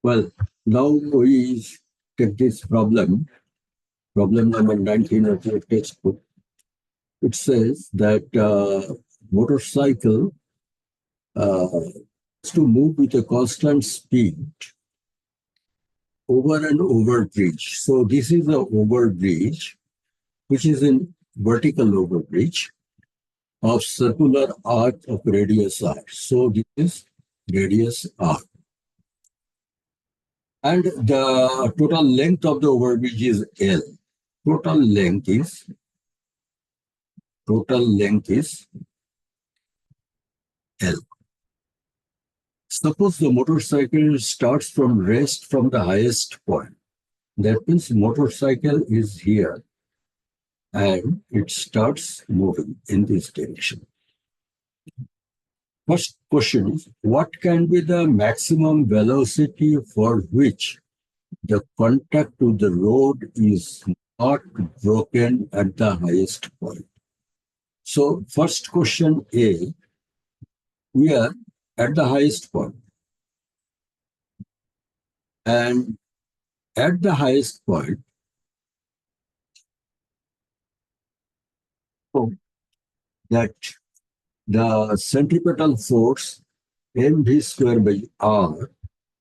Well, now we take this problem number 19 of your textbook. It says that motorcycle has to move with a constant speed over an overbridge. So this is an overbridge, which is a vertical overbridge of circular arc of radius r. So this is radius r. And the total length of the overbridge is L. Total length is L. Suppose the motorcycle starts from rest from the highest point. That means motorcycle is here and it starts moving in this direction. First question is, what can be the maximum velocity for which the contact to the road is not broken at the highest point? So first question A, we are at the highest point. And at the highest point, so that the centripetal force mv square by r,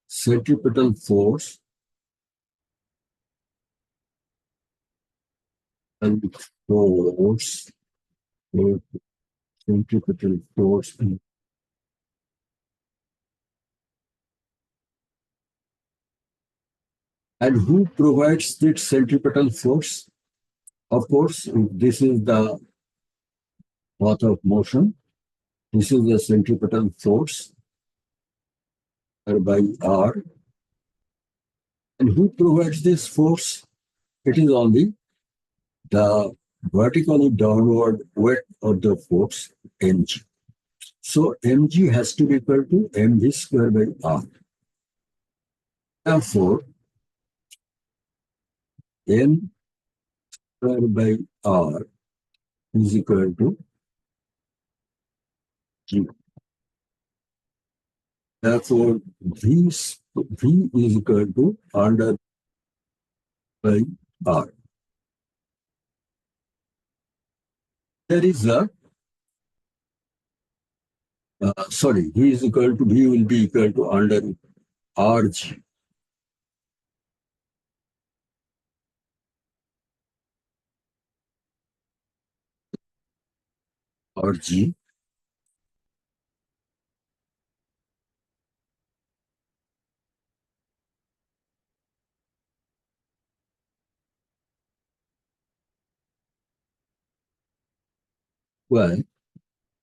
centripetal force and force, centripetal force. And who provides this centripetal force? Of course, this is the path of motion. This is the centripetal force by R. And who provides this force? It is only the vertically downward weight of the force, mg. So mg has to be equal to mv square by R. Therefore, m square by R is equal to G. Therefore, V is equal to under by R. There is a, V is equal to, V will be equal to under RG. RG. Well,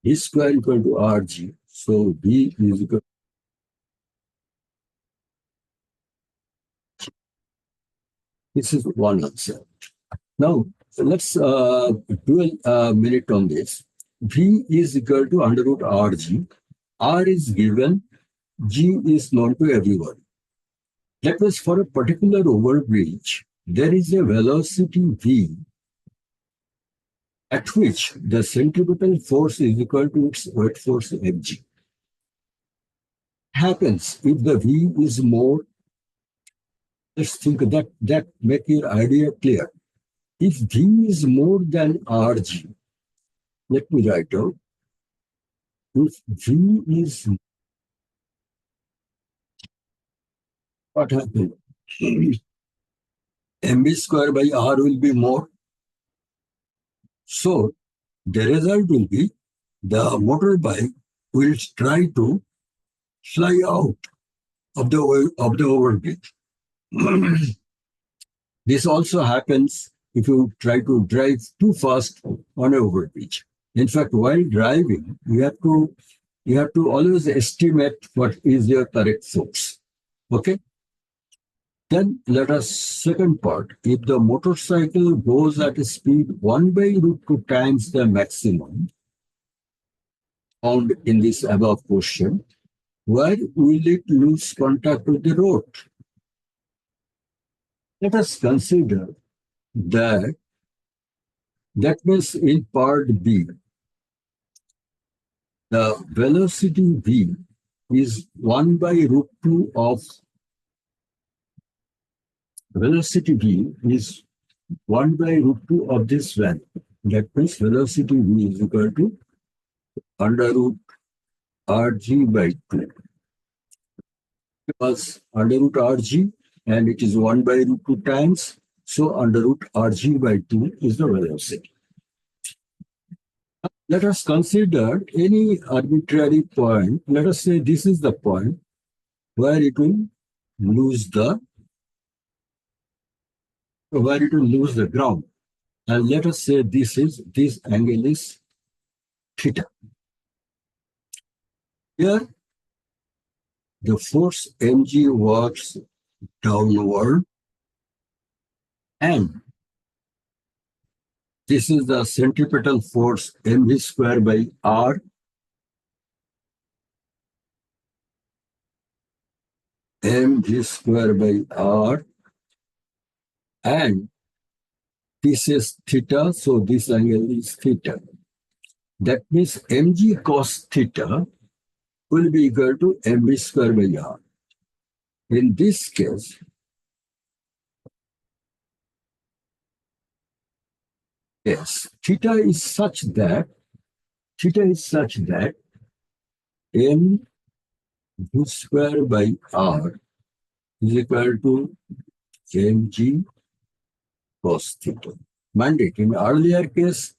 V square equal to RG. So V is equal. This is one answer. Now, let's do a minute on this. V is equal to under root RG. R is given. G is known to everyone. That means for a particular overbridge, there is a velocity V at which the centripetal force is equal to its weight force Mg. Happens if the V is more. Let's think that make your idea clear. If V is more than Rg, let me write out. If V is, what happened? mv square by R will be more. So the result will be the motorbike will try to fly out of the overbridge. This also happens if you try to drive too fast on an overbridge. In fact, while driving, you have to always estimate what is your correct force. Okay? Then let us second part. If the motorcycle goes at a speed 1 by root 2 times the maximum found in this above question, where will it lose contact with the road? Let us consider that means in part B, the velocity V is 1 by root 2 of velocity v is 1 by root 2 of this value. That means velocity v is equal to under root rg by 2. Because under root rg and it is 1 by root 2 times. So under root rg by 2 is the velocity. Let us consider any arbitrary point. Let us say this is the point where it will lose the ground. And let us say this angle is theta. Here the force mg works downward, and this is the centripetal force mv square by r, mg square by r, and this is theta, so this angle is theta. That means mg cos theta will be equal to mv square by r. In this case, yes, theta is such that m v square by r is equal to mg cos theta. Mind it, in earlier case,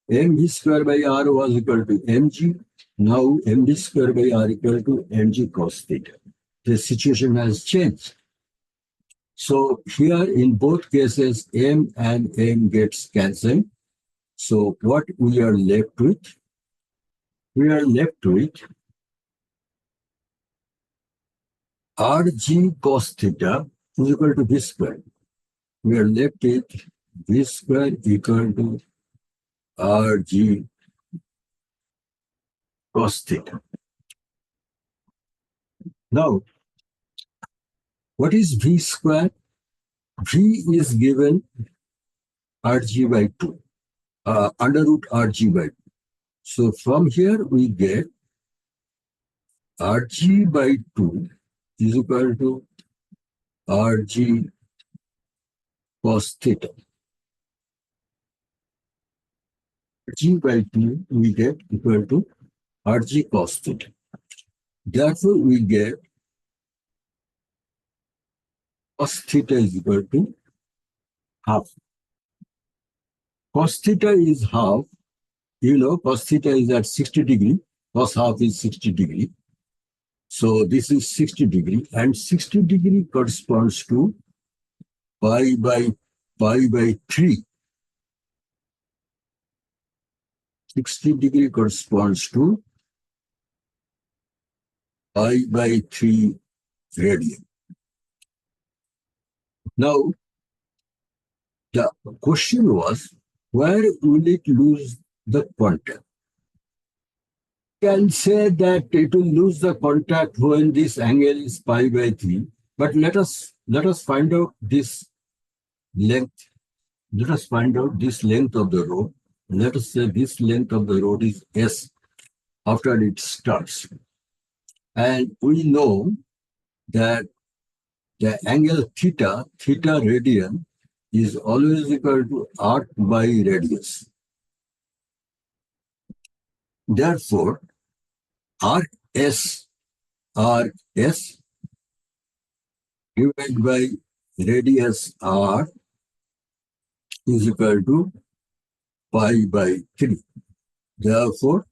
mv square by r was equal to mg. Now mv square by r equal to mg cos theta. The situation has changed. So here in both cases, m and m gets cancelled. So what we are left with? We are left with rg cos theta is equal to v square. We are left with v square equal to rg cos theta. Now, what is v square? V is given rg by 2, under root rg by 2. So from here we get rg by 2 is equal to rg cos theta. Rg by 2 we get equal to rg cos theta. Therefore, we get cos theta is equal to half. Cos theta is half. You know, cos theta is at 60 degree. Cos half is 60 degree. So this is 60 degree, and 60 degree corresponds to pi by 3. 60 degree corresponds to pi by 3 radian. Now, the question was, where will it lose the contact? Can say that it will lose the contact when this angle is pi by 3, but let us find out this length. Let us find out this length of the road. Let us say this length of the road is S after it starts. And we know that the angle theta radian, is always equal to arc by radius. Therefore, arc S divided by radius r is equal to pi by 3. Therefore,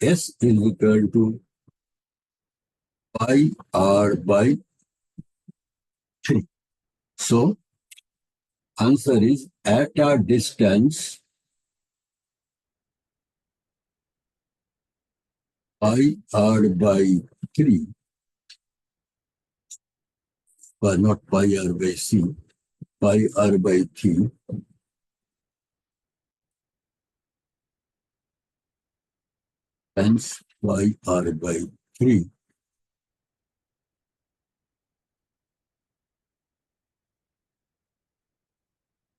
S is equal to pi r by 3. So, answer is at a distance pi r by 3, but not pi r by c, pi r by 3, hence pi r by 3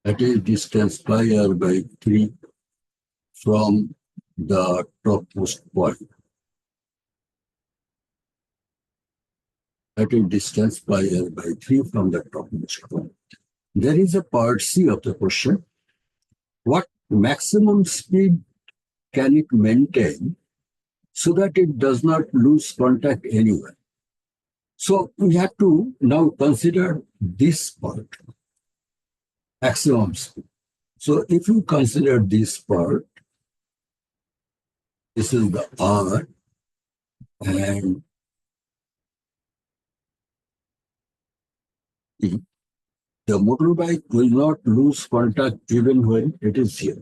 at a distance pi r by 3 from the topmost point. At a distance pi r by 3 from the topmost point. There is a part C of the question. What maximum speed can it maintain so that it does not lose contact anywhere? So we have to now consider this part, maximum speed. So if you consider this part, this is the R, and E. The motorbike will not lose contact even when it is here.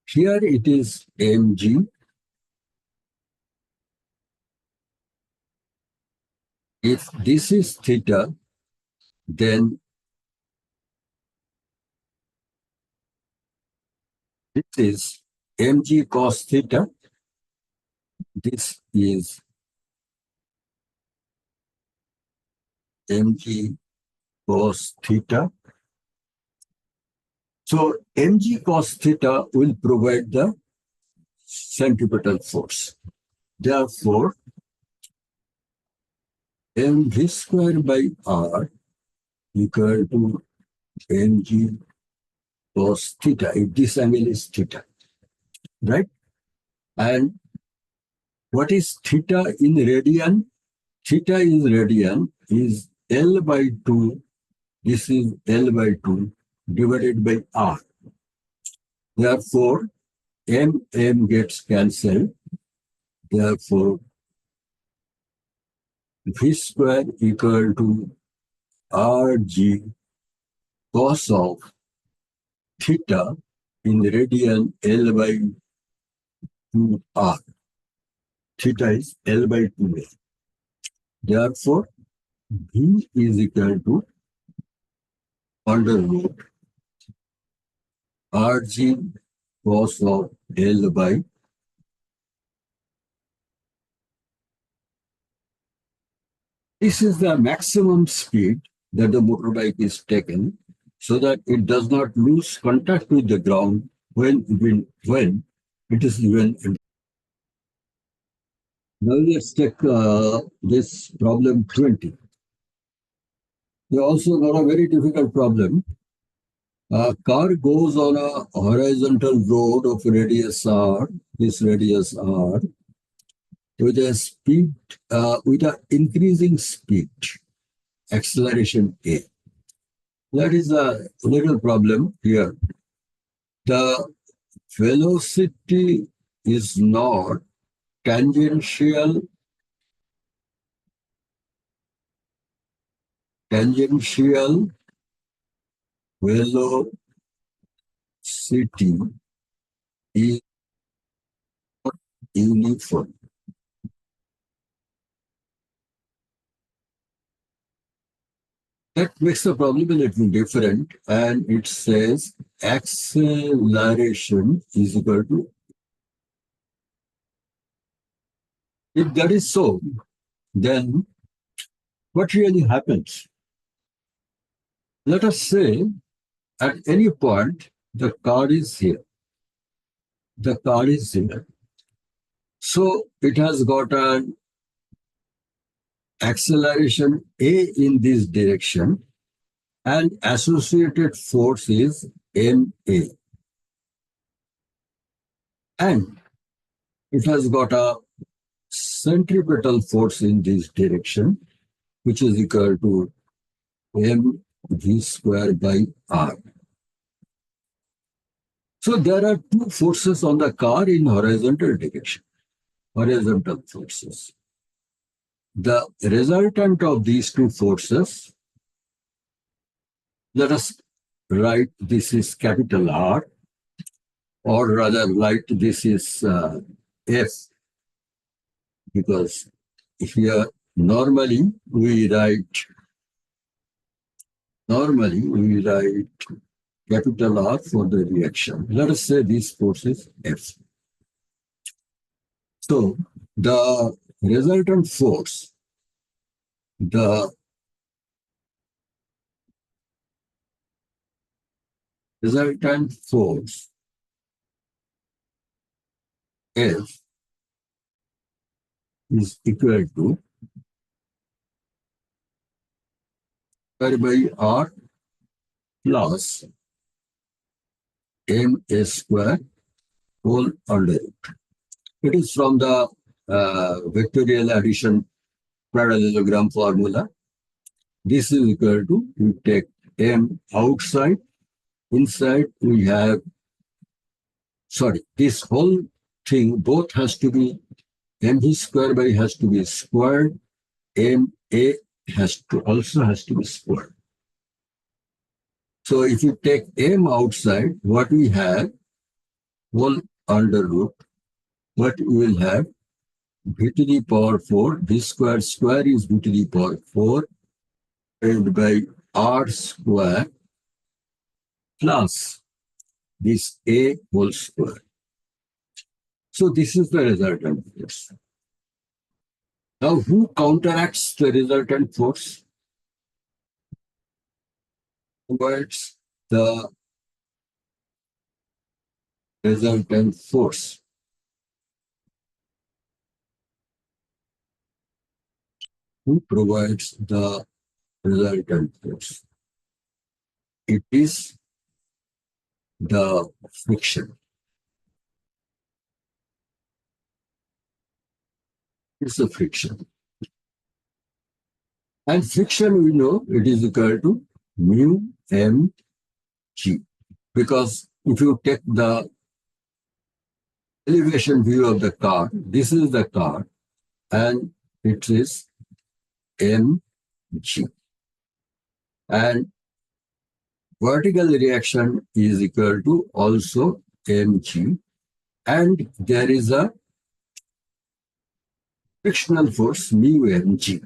Here it is mg. If this is theta, then this is mg cos theta. This is mg cos theta. So mg cos theta will provide the centripetal force. Therefore, mv square by r equal to mg cos theta, if this angle is theta, right? And what is theta in radian? Theta is radian is L by 2. This is L by 2 divided by R. Therefore, M gets cancelled. Therefore, V square equal to RG cos of theta in radian L by 2R. Theta is L by 2A. Therefore, V is equal to under root RG cos of L by. This is the maximum speed that the motorbike is taken so that it does not lose contact with the ground when it is even. Now let's take this problem 20. We also got a very difficult problem. A car goes on a horizontal road of radius r, this radius r, with a speed, with an increasing speed, acceleration a. That is a little problem here. The velocity is not tangential velocity is not uniform. That makes the problem a little different, and it says acceleration is equal to. If that is so, then what really happens? Let us say at any point the car is here. The car is here. So it has got an acceleration A in this direction, and associated force is MA. And it has got a centripetal force in this direction, which is equal to mv square by r. So there are two forces on the car in horizontal direction, horizontal forces. The resultant of these two forces, let us write this is capital R, or rather write this is F, because here normally we write capital R for the reaction. Let us say this force is F. So the resultant force, F is equal to R by R plus ma square whole under root. It is from the vectorial addition parallelogram formula. This is equal to, we take m outside, inside we have, sorry, this whole thing both has to be, mv square by has to be squared, ma has to be squared. So if you take m outside, what we have, whole under root, what we will have, v to the power 4, v square square is v to the power 4, and by r square plus this a whole square. So this is the resultant force. Now who counteracts the resultant force? Towards the resultant force. Who provides the resultant force? It is the friction. It's the friction. And friction, we know, it is equal to mu m g. Because if you take the elevation view of the car, this is the car, and it is mg. And vertical reaction is equal to also mg, and there is a frictional force mu mg.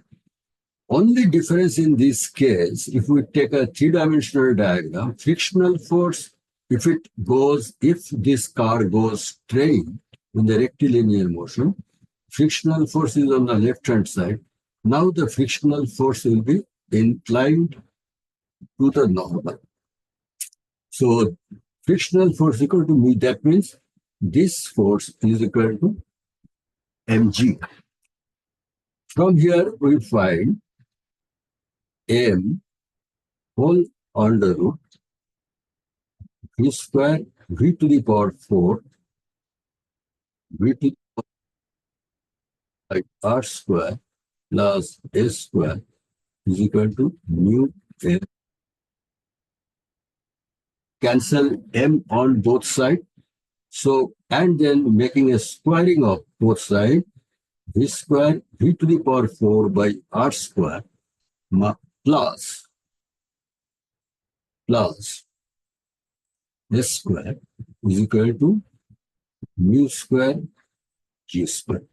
Only difference in this case, if we take a three-dimensional diagram, frictional force, if this car goes straight in the rectilinear motion, frictional force is on the left-hand side. Now the frictional force will be inclined to the normal. So frictional force equal to mu, that means this force is equal to mg. From here we find m whole under root v square v to the power 4 v to the power r square plus s square is equal to mu m. Cancel m on both sides. So, and then making a squaring of both sides, v square v to the power 4 by r square plus s square is equal to mu square g square.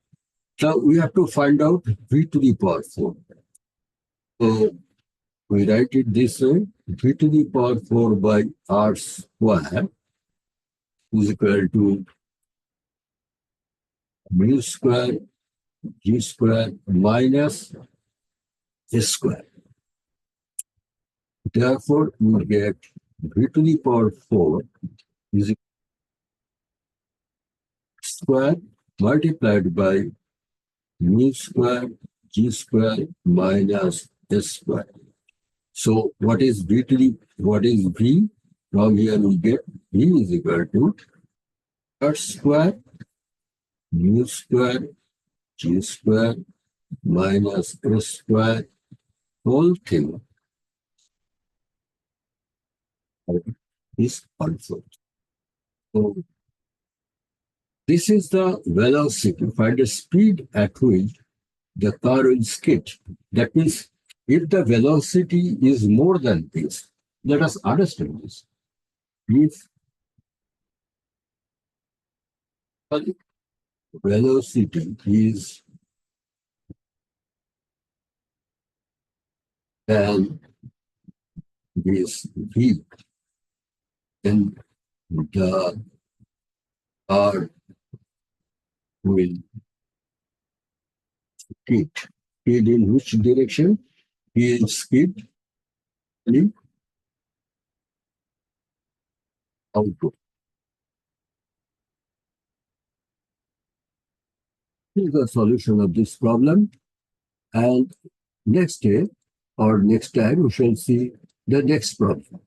Now we have to find out v to the power 4. So we write it this way, v to the power 4 by r square is equal to mu square g square minus s square. Therefore, we get v to the power 4 is equal to square multiplied by mu square g square minus s square. So what is v? From here we get v is equal to r square mu square g square minus s square whole thing is also. So this is the velocity. Find the speed at which the car will skid. That means if the velocity is more than this, let us understand this. If velocity is than this v, then the car will skid. Skid in which direction? He will skid in outward. This is the solution of this problem. And next day or next time, we shall see the next problem.